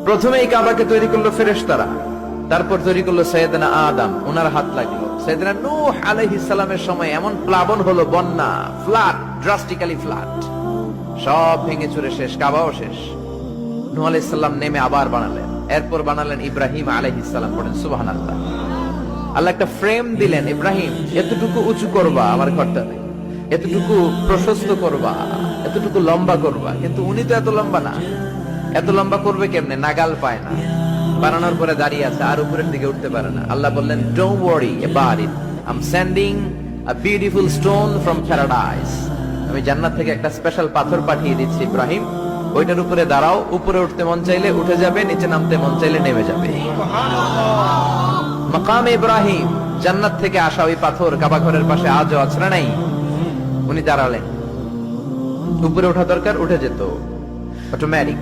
প্রথমে এই কাবাকে তৈরি করলো ফেরেশতারা, তারপর তৈরি করলো সাইয়েদনা আদম, ওনার হাত লাগলো। সাইয়েদনা নূহ আলাইহিস সালামের সময় এমন প্লাবন হলো, বন্যা, ফ্লাড, ড্রাস্টিক্যালি ফ্লাড, সব ভেঙে চুরে শেষ, কাবাও শেষ। নূহ আলাইহিস সালাম নেমে আবার বানালেন, এরপর বানালেন ইব্রাহিম আলাইহিস সালাম। পড়েন সুবহানাল্লাহ। আল্লাহ একটা ফ্রেম দিলেন, ইব্রাহিম এতটুকু উঁচু করবা আমার ঘরটাতে, এতটুকু প্রশস্ত করবা, এতটুকু লম্বা করবা। কিন্তু উনি তো এত লম্বা না, এত লম্বা করবে কেমনে? নাগাল পায় না। বানানোর পরে দাঁড়িয়ে আছে, আর উপরের দিকে উঠতে পারে না। আল্লাহ বললেন, don't worry about it, I am sending a beautiful stone from paradise. আমি জান্নাত থেকে একটা স্পেশাল পাথর পাঠিয়ে দিচ্ছি ইব্রাহিম, ওইটার উপরে দাঁড়াও। উপরে উঠতে মন চাইলে উঠে যাবে, নিচে নামতে মন চাইলে নেমে যাবে। মাকামে ইব্রাহিম, জান্নাত থেকে আসা ওই পাথর কাবা ঘরের পাশে আজও আছে না নাই? উনি দাঁড়ালেন, উপরে ওঠা দরকার, উঠে যেত অটোমেটিক।